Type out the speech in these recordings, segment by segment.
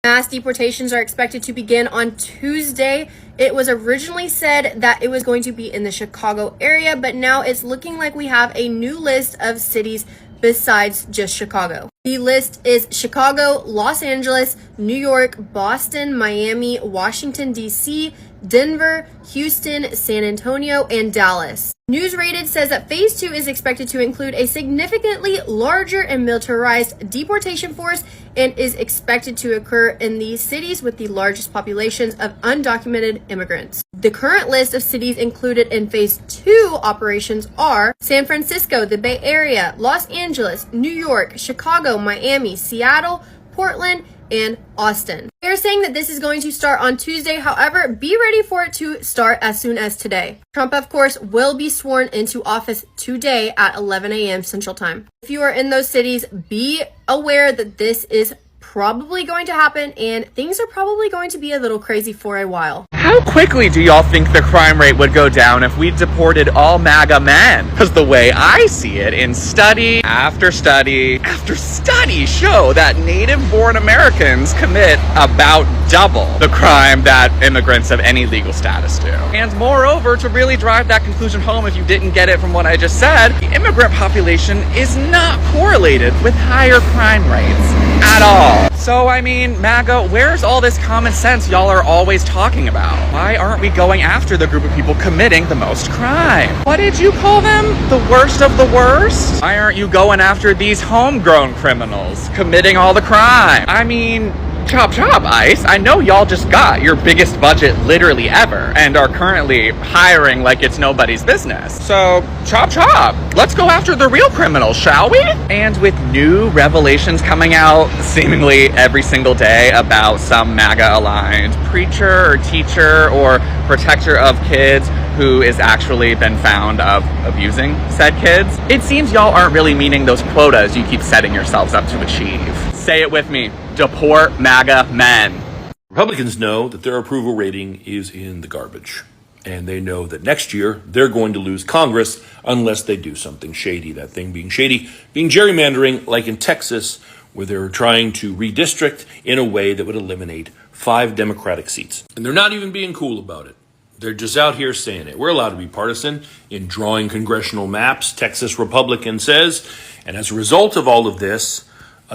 Mass deportations are expected to begin on Tuesday. It was originally said that it was going to be in the Chicago area, but now it's looking like we have a new list of cities besides just Chicago. The list is Chicago, Los Angeles, New York, Boston, Miami, Washington, D.C., Denver, Houston, San Antonio, and Dallas. NewsRated says that Phase 2 is expected to include a significantly larger and militarized deportation force and is expected to occur in the cities with the largest populations of undocumented immigrants. The current list of cities included in Phase 2 operations are San Francisco, the Bay Area, Los Angeles, New York, Chicago, Miami, Seattle, Portland, and Austin. They're saying that this is going to start on Tuesday. However, be ready for it to start as soon as today. Trump, of course, will be sworn into office today at 11 a.m. Central Time. If you are in those cities, be aware that this is probably going to happen and things are probably going to be a little crazy for a while. How quickly do y'all think the crime rate would go down if we deported all MAGA men? Because the way I see it, in study after study after study show that native-born Americans commit about double the crime that immigrants of any legal status do. And moreover, to really drive that conclusion home, if you didn't get it from what I just said, the immigrant population is not correlated with higher crime rates at all. So, I mean, MAGA, where's all this common sense y'all are always talking about? Why aren't we going after the group of people committing the most crime? What did you call them? The worst of the worst? Why aren't you going after these homegrown criminals committing all the crime? I mean, chop chop, ICE. I know y'all just got your biggest budget literally ever and are currently hiring like it's nobody's business. So chop chop. Let's go after the real criminals, shall we? And with new revelations coming out seemingly every single day about some MAGA-aligned preacher or teacher or protector of kids who is actually been found of abusing said kids, it seems y'all aren't really meeting those quotas you keep setting yourselves up to achieve. Say it with me. Deport MAGA men. Republicans know that their approval rating is in the garbage. And they know that next year they're going to lose Congress unless they do something shady. That thing being shady, being gerrymandering, like in Texas, where they're trying to redistrict in a way that would eliminate 5 Democratic seats. And they're not even being cool about it. They're just out here saying it. We're allowed to be partisan in drawing congressional maps, Texas Republican says. And as a result of all of this,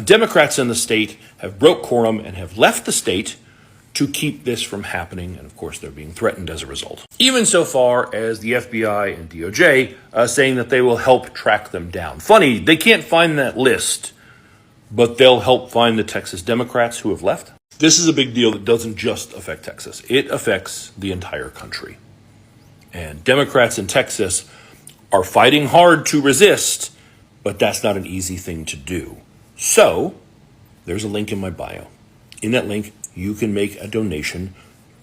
Democrats in the state have broke quorum and have left the state to keep this from happening. And of course, they're being threatened as a result. Even so far as the FBI and DOJ saying that they will help track them down. Funny, they can't find that list, but they'll help find the Texas Democrats who have left. This is a big deal that doesn't just affect Texas. It affects the entire country. And Democrats in Texas are fighting hard to resist, but that's not an easy thing to do. So, there's a link in my bio. In that link, you can make a donation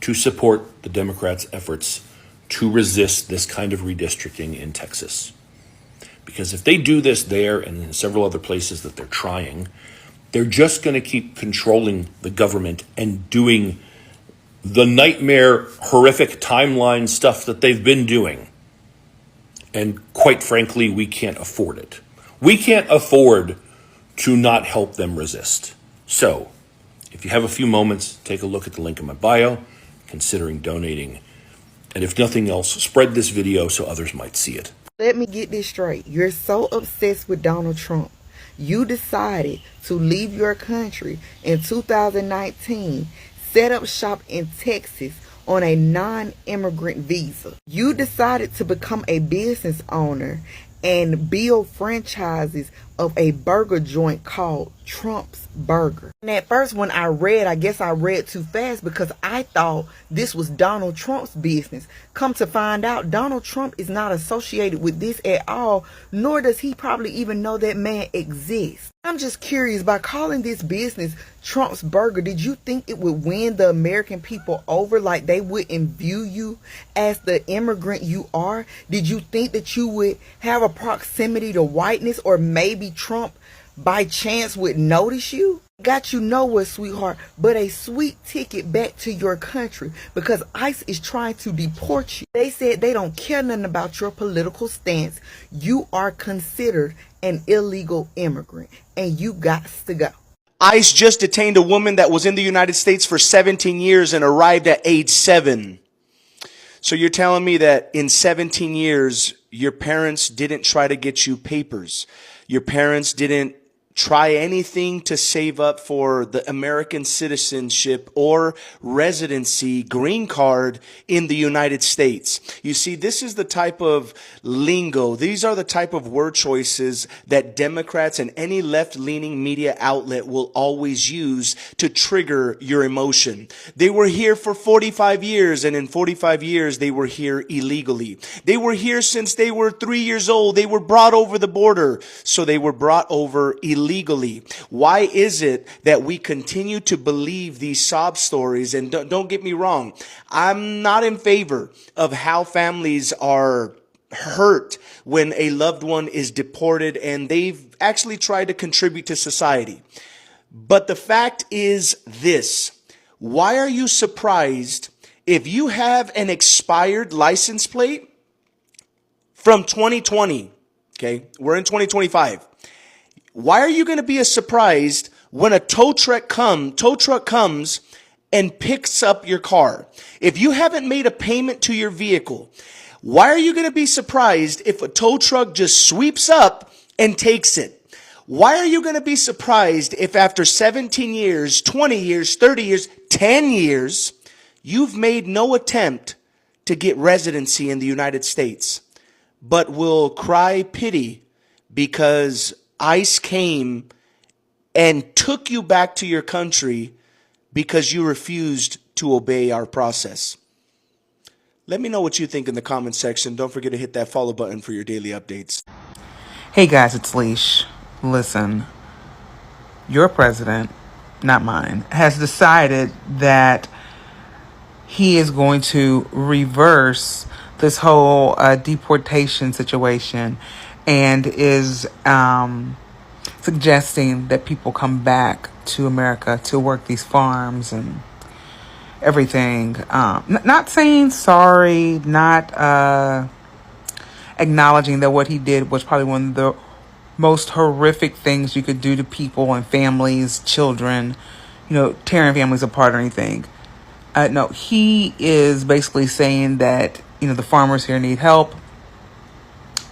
to support the Democrats' efforts to resist this kind of redistricting in Texas. Because if they do this there and in several other places that they're trying, they're just going to keep controlling the government and doing the nightmare, horrific timeline stuff that they've been doing. And quite frankly, we can't afford it. We can't afford to not help them resist. So, if you have a few moments, take a look at the link in my bio, considering donating. And if nothing else, spread this video so others might see it. Let me get this straight. You're so obsessed with Donald Trump. You decided to leave your country in 2019, set up shop in Texas on a non-immigrant visa. You decided to become a business owner and build franchises of a burger joint called Trump's Burger. And at first when I guess I read too fast because I thought this was Donald Trump's business. Come to find out, Donald Trump is not associated with this at all, nor does he probably even know that man exists. I'm just curious, by calling this business Trump's Burger, did you think it would win the American people over like they wouldn't view you as the immigrant you are? Did you think that you would have a proximity to whiteness, or maybe Trump by chance would notice you? Got you nowhere, sweetheart, but a sweet ticket back to your country, because ICE is trying to deport you. They said they don't care nothing about your political stance. You are considered an illegal immigrant and you got to go. ICE just detained a woman that was in the United States for 17 years and arrived at age 7. So you're telling me that in 17 years, your parents didn't try to get you papers. Your parents didn't try anything to save up for the American citizenship or residency green card in the United States. You see, this is the type of lingo. These are the type of word choices that Democrats and any left-leaning media outlet will always use to trigger your emotion. They were here for 45 years, and in 45 years, they were here illegally. They were here since they were 3 years old. They were brought over the border, so they were brought over illegally. Why is it that we continue to believe these sob stories? And don't get me wrong, I'm not in favor of how families are hurt when a loved one is deported and they've actually tried to contribute to society. But the fact is this: why are you surprised if you have an expired license plate from 2020? Okay, we're in 2025. Why are you going to be surprised when a tow truck comes and picks up your car? If you haven't made a payment to your vehicle, why are you going to be surprised if a tow truck just sweeps up and takes it? Why are you going to be surprised if after 17 years, 20 years, 30 years, 10 years, you've made no attempt to get residency in the United States, but will cry pity because ICE came and took you back to your country because you refused to obey our process? Let me know what you think in the comments section. Don't forget to hit that follow button for your daily updates. Hey guys, it's Leash. Listen, your president, not mine, has decided that he is going to reverse this whole deportation situation and is suggesting that people come back to America to work these farms and everything. Not saying sorry, not acknowledging that what he did was probably one of the most horrific things you could do to people and families, children, tearing families apart or anything. No, he is basically saying that, the farmers here need help.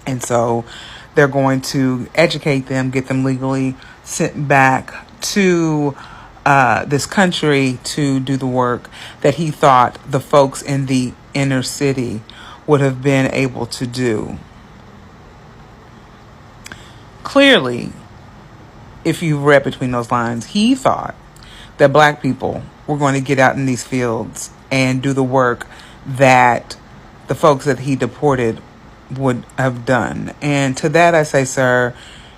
And so they're going to educate them, get them legally sent back to this country to do the work that he thought the folks in the inner city would have been able to do. Clearly, if you read between those lines, he thought that black people were going to get out in these fields and do the work that the folks that he deported would have done. And to that I say, sir,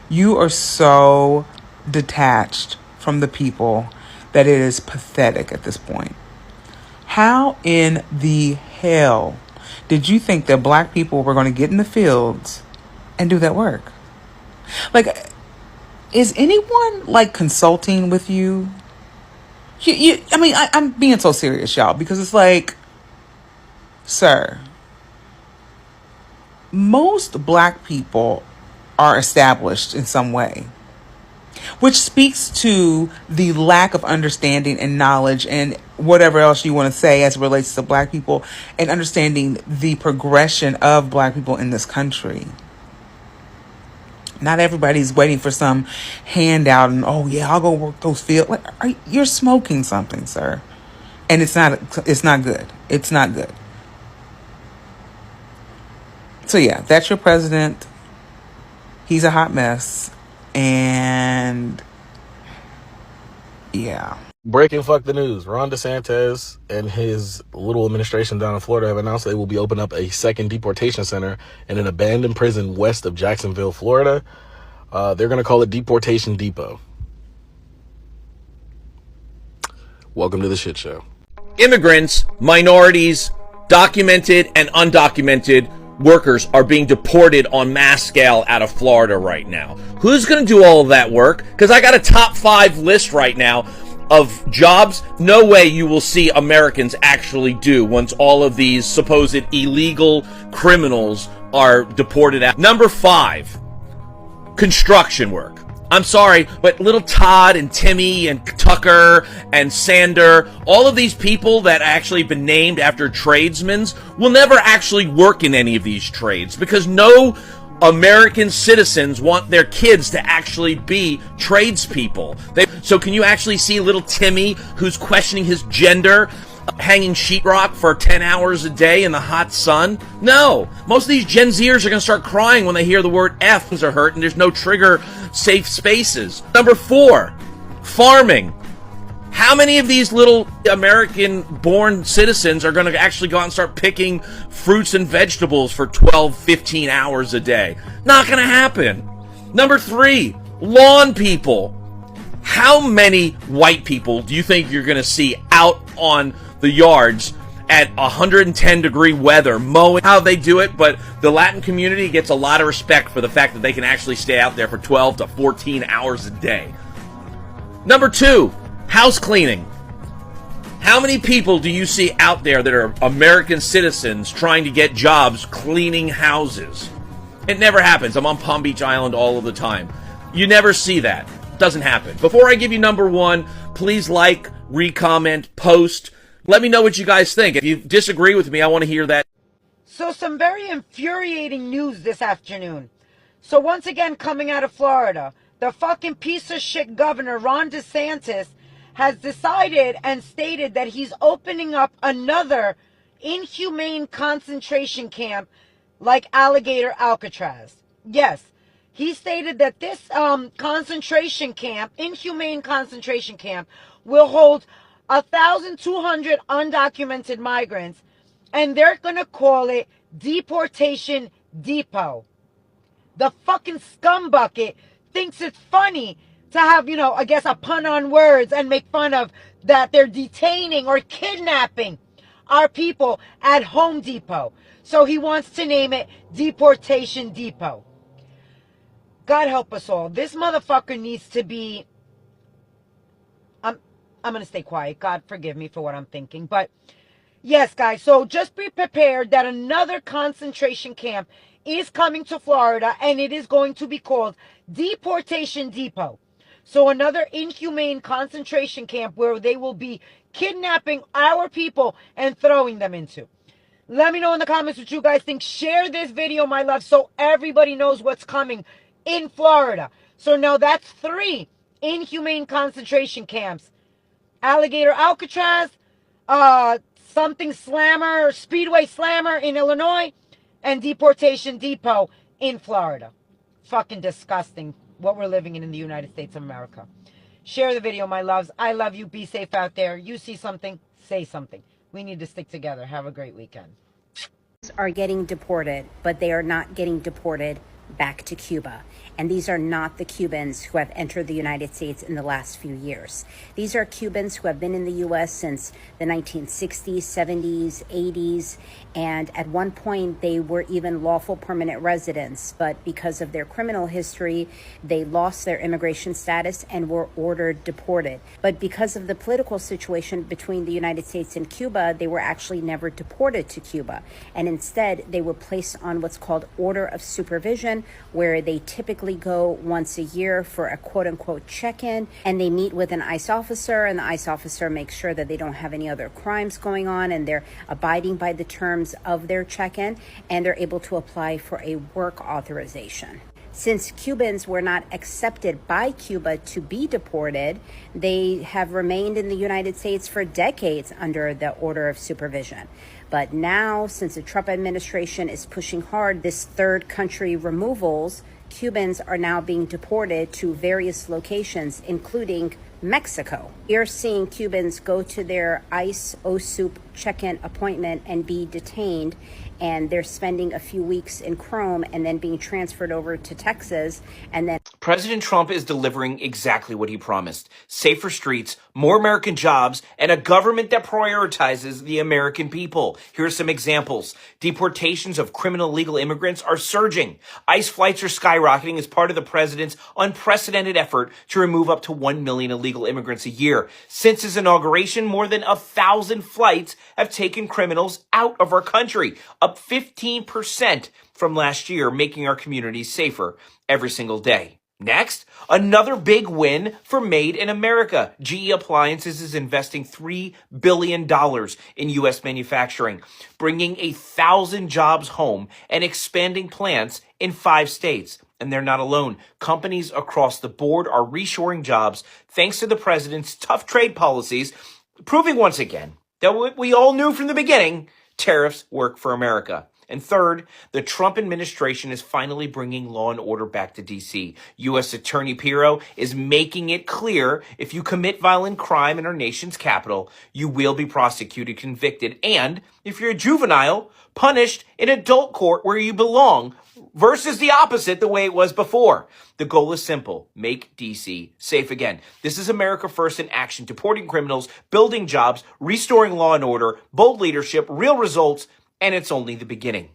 you are so detached from the people that it is pathetic at this point. How in the hell did you think that black people were going to get in the fields and do that work? Like, is anyone consulting with you? I'm being so serious, y'all, because it's like, sir, most black people are established in some way, which speaks to the lack of understanding and knowledge and whatever else you want to say as it relates to black people and understanding the progression of black people in this country. Not everybody's waiting for some handout and, oh yeah, I'll go work those fields. You're smoking something, sir. And it's not good. It's not good. So yeah, that's your president. He's a hot mess. And yeah. Breaking fuck the news. Ron DeSantis and his little administration down in Florida have announced they will be opening up a second deportation center in an abandoned prison west of Jacksonville, Florida. They're going to call it Deportation Depot. Welcome to the shit show. Immigrants, minorities, documented and undocumented workers are being deported on mass scale out of Florida right now. Who's going to do all of that work? Because I got a top 5 list right now of jobs no way you will see Americans actually do once all of these supposed illegal criminals are deported out. Number 5, construction work. I'm sorry, but little Todd and Timmy and Tucker and Sander, all of these people that actually been named after tradesmen will never actually work in any of these trades because no American citizens want their kids to actually be tradespeople. So can you actually see little Timmy who's questioning his gender hanging sheetrock for 10 hours a day in the hot sun? No. Most of these Gen Zers are going to start crying when they hear the word F's are hurt and there's no trigger safe spaces. Number 4, farming. How many of these little American-born citizens are going to actually go out and start picking fruits and vegetables for 12, 15 hours a day? Not going to happen. Number 3, lawn people. How many white people do you think you're going to see out on the yards at 110-degree weather mowing? How they do it, but the Latin community gets a lot of respect for the fact that they can actually stay out there for 12 to 14 hours a day. Number 2, house cleaning. How many people do you see out there that are American citizens trying to get jobs cleaning houses? It never happens. I'm on Palm Beach Island all of the time. You never see that. Doesn't happen. Before I give you number 1, please like, re-comment, post. Let me know what you guys think. If you disagree with me, I want to hear that. So some very infuriating news this afternoon. So once again, coming out of Florida, the fucking piece of shit governor, Ron DeSantis, has decided and stated that he's opening up another inhumane concentration camp like Alligator Alcatraz. Yes, he stated that this concentration camp, inhumane concentration camp, will hold 1,200 undocumented migrants, and they're going to call it Deportation Depot. The fucking scumbucket thinks it's funny to have, I guess a pun on words and make fun of that they're detaining or kidnapping our people at Home Depot. So he wants to name it Deportation Depot. God help us all. This motherfucker needs to be... I'm going to stay quiet. God forgive me for what I'm thinking. But yes, guys, so just be prepared that another concentration camp is coming to Florida, and it is going to be called Deportation Depot. So another inhumane concentration camp where they will be kidnapping our people and throwing them into. Let me know in the comments what you guys think. Share this video, my love, so everybody knows what's coming in Florida. So now that's 3 inhumane concentration camps. Alligator Alcatraz, something Slammer, Speedway Slammer in Illinois, and Deportation Depot in Florida. Fucking disgusting what we're living in the United States of America. Share the video, my loves. I love you. Be safe out there. You see something, say something. We need to stick together. Have a great weekend. Are getting deported, but they are not getting deported back to Cuba. And these are not the Cubans who have entered the United States in the last few years. These are Cubans who have been in the U.S. since the 1960s, 70s, 80s, and at one point they were even lawful permanent residents, but because of their criminal history, they lost their immigration status and were ordered deported. But because of the political situation between the United States and Cuba, they were actually never deported to Cuba. And instead, they were placed on what's called order of supervision, where they typically go once a year for a quote-unquote check-in, and they meet with an ICE officer, and the ICE officer makes sure that they don't have any other crimes going on, and they're abiding by the terms of their check-in, and they're able to apply for a work authorization. Since Cubans were not accepted by Cuba to be deported, they have remained in the United States for decades under the order of supervision. But now, since the Trump administration is pushing hard this third country removals, Cubans are now being deported to various locations, including Mexico. You're seeing Cubans go to their ICE OSUP check-in appointment and be detained, and they're spending a few weeks in Chrome and then being transferred over to Texas, and then President Trump is delivering exactly what he promised: safer streets, more American jobs, and a government that prioritizes the American people. Here are some examples. Deportations of criminal illegal immigrants are surging. ICE flights are skyrocketing as part of the president's unprecedented effort to remove up to 1 million illegal immigrants a year. Since his inauguration, more than 1,000 flights have taken criminals out of our country, up 15% from last year, making our communities safer every single day. Next, another big win for Made in America. GE Appliances is investing $3 billion in U.S. manufacturing, bringing 1,000 jobs home and expanding plants in 5 states. And they're not alone. Companies across the board are reshoring jobs thanks to the president's tough trade policies, proving once again that what we all knew from the beginning, tariffs work for America. And third, the Trump administration is finally bringing law and order back to D.C. U.S. Attorney Pirro is making it clear if you commit violent crime in our nation's capital, you will be prosecuted, convicted, and if you're a juvenile, punished in adult court where you belong, versus the opposite the way it was before. The goal is simple. Make D.C. safe again. This is America First in action, deporting criminals, building jobs, restoring law and order, bold leadership, real results, and it's only the beginning.